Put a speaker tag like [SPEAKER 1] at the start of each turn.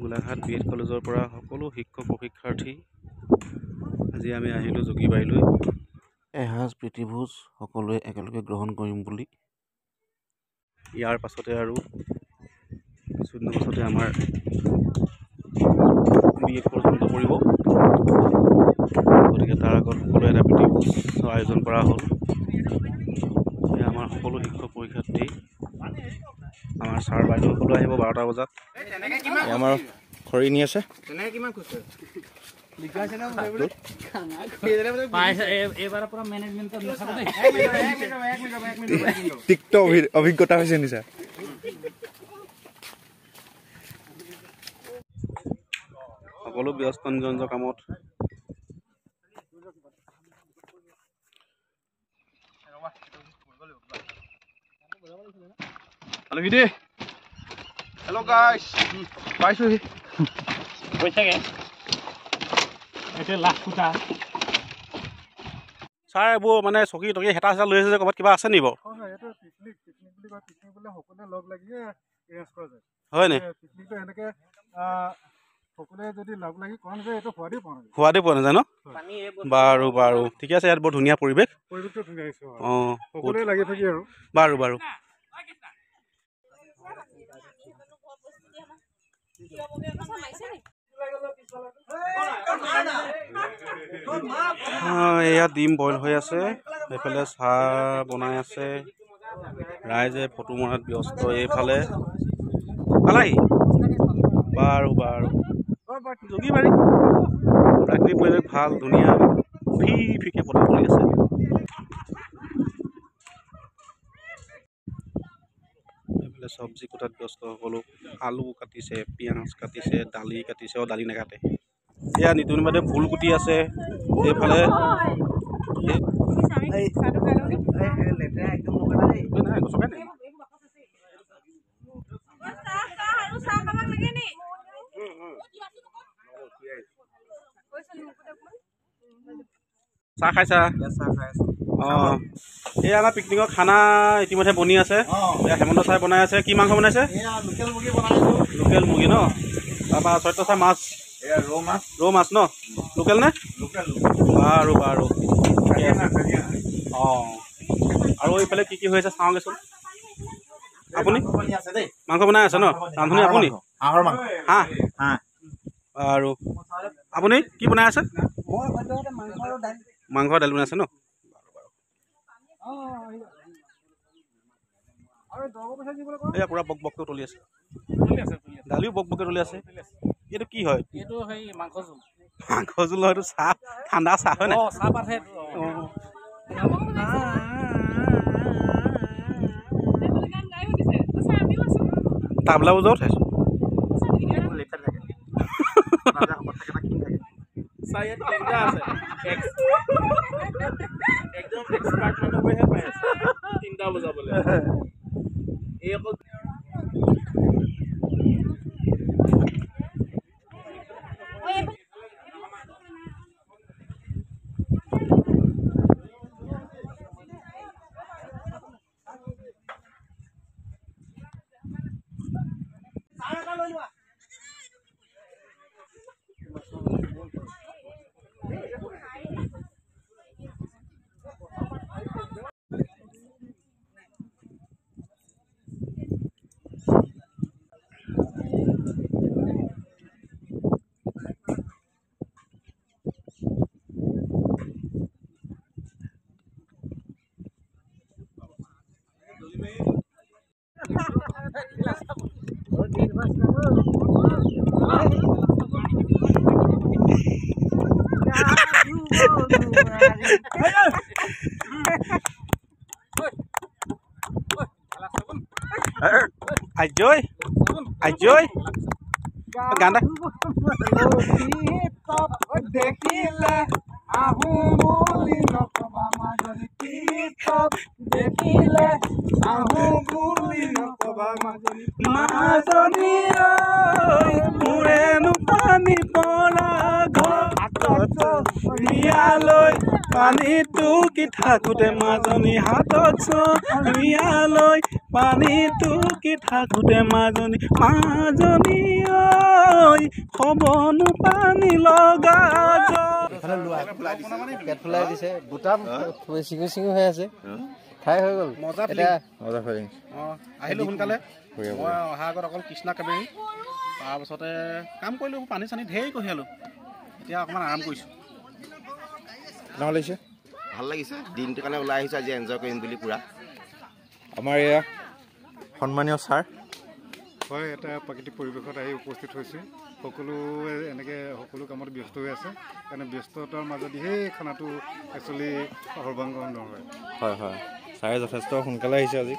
[SPEAKER 1] Golaghat BEd কলেজৰ পৰা সকলো শিক্ষক প্ৰশিক্ষাৰ্থী আজি আমি আহিলোঁ যোগীবাৰীলৈ এসাঁজ প্ৰীতিভোজ সকলোৱে একেলগে গ্ৰহণ কৰিম বুলি। ইয়াৰ পাছতে আৰু কিছুদিনৰ পাছতে আমাৰ BEd পৰ্যন্ত পৰিব, গতিকে তাৰ আগত সকলোৱে এটা প্ৰীতিভোজ আয়োজন কৰা হ'ল। আমাৰ সকলো শিক্ষক পৰীক্ষাৰ্থী, আমাৰ ছাৰ বাইদেউসকলো আহিব 12টা বজাত। আমাৰ খৰি নি আছে তিক্ত অভিজ্ঞতা হৈছে নিছা। সকলো ব্যস্ত নিজ নিজ কামত।
[SPEAKER 2] Hello guys, পাইছোহি
[SPEAKER 3] কৈছাগে এইটো লাখ ফুটা
[SPEAKER 1] ছাৰ এইবোৰ মানে চকী টকী হেতা চেতা লৈ আছে যে ক'ৰবাত কিবা আছে নি বাৰু?
[SPEAKER 2] এইটো পিকনিক বুলি কয়। পিকনিক বোলে সকলোৱে লগ লাগি এৰেঞ্জ কৰা যায়।
[SPEAKER 1] হয় নি?
[SPEAKER 2] পিকনিকটো এনেকৈ সকলোৱে যদি লগ লাগি কৰা নাযায় এইটো সোৱাদেই পোৱা
[SPEAKER 1] নাযায় ন? বাৰু বাৰু ঠিকে আছে, ইয়াত বৰ ধুনীয়া
[SPEAKER 2] পৰিৱেশটো ধুনীয়া হৈছে।
[SPEAKER 1] অঁ
[SPEAKER 2] সকলোৱে লাগি থাকি আৰু
[SPEAKER 1] বাৰু বাৰু এয়া ডিম বইল হৈ আছে, এইফালে চাহ বনাই আছে, ৰাইজে ফটো মৰাত ব্যস্ত। এইফালে পালাহি। বাৰু বাৰু যোগীবাৰী প্ৰাকৃতিক পৰিৱেশ ভাল, ধুনীয়া, ফিকে বতাহ পৰি আছে। এইফালে চব্জি কটাত ব্যস্ত সকলো, আলু কাটিছে, পিঁয়াজ কাটিছে, দালি কাটিছে, দালি নাকাটে। এয়া নিতুন বাদে ফুল কুটি আছে। এইফালে চাহ খাইছা? অঁ এয়া আমাৰ পিকনিকৰ খানা ইতিমধ্যে বনি আছে। এয়া হেমন্ত ছাৰে বনাই আছে। কি মাংস বনাইছে? লোকেল মুৰ্গী ন? তাৰপৰা চৈত্য ছাৰ মাছ, ৰৌ মাছ ন? লোকেল নে? বাৰু বাৰু ঠিকে আছে। অঁ আৰু এইফালে কি হৈ আছে চাওঁগৈচোন। আপুনি মাংস বনাই আছে ন? ৰান্ধনি আপুনি? হাঁহ আৰু আপুনি কি বনাই আছে? মাংস দাইল বনাই আছে ন? এয়া পুৰা বক বককৈ তুলি আছে, দালিও বক বককৈ তুলি আছে। এইটো কি হয়?
[SPEAKER 3] এইটো সেই মাংস জোল।
[SPEAKER 1] মাংস জোল হয়? এইটো চাহ, ঠাণ্ডা চাহ হয় নাই?
[SPEAKER 3] চাহপাতহে।
[SPEAKER 1] তাবলা বজাও খাইছোঁ।
[SPEAKER 3] একদম এক্সপাৰ্ট মানুহবোৰেহে পাই আছে তিনিটা বজাবলৈ। এই অকল
[SPEAKER 1] আজয় আজয় গান
[SPEAKER 2] দেখিলে আহো বুলি নকবা মাজনী, দেখিলে আহো বুলি নকবা মাজনী,
[SPEAKER 1] মাজনী মোৰেনো পানী পৰা ঘাটত বিয়ালৈ পানীটো কি থাকোঁতে মাজনী হাতত বিয়ালৈ পানীটো কি থাকোঁতে মাজনী, মাজনী হ'বনো পানী লগা
[SPEAKER 4] পেট ফুলাই দিছে বুটাম চিঙু চিঙু হৈ আছে খাই হৈ গ'ল
[SPEAKER 1] মজা আহিলোঁ সোনকালে মই অহা আগত অকল কৃষ্ণা কাবেৰী তাৰপাছতে কাম কৰিলোঁ পানী চানী ঢেৰ কঢ়িয়ালোঁ এতিয়া অকণমান আৰাম কৰিছোঁ
[SPEAKER 4] লাগিছে
[SPEAKER 5] ভাল লাগিছে দিনটোৰ কাৰণে ওলাই আহিছোঁ আজি এনজয় কৰিম বুলি পুৰা
[SPEAKER 4] আমাৰ এয়া সন্মানীয় ছাৰ
[SPEAKER 2] হয় এটা প্ৰাকৃতিক পৰিৱেশত আহি উপস্থিত হৈছে সকলোৱে এনেকৈ সকলো কামত ব্যস্ত হৈ আছে কাৰণে ব্যস্ততাৰ মাজত সেই খানাটো একচুৱেলি সৰ্বাংগন নহয়
[SPEAKER 4] হয় হয় ছাৰে যথেষ্ট সোনকালে আহিছে আজি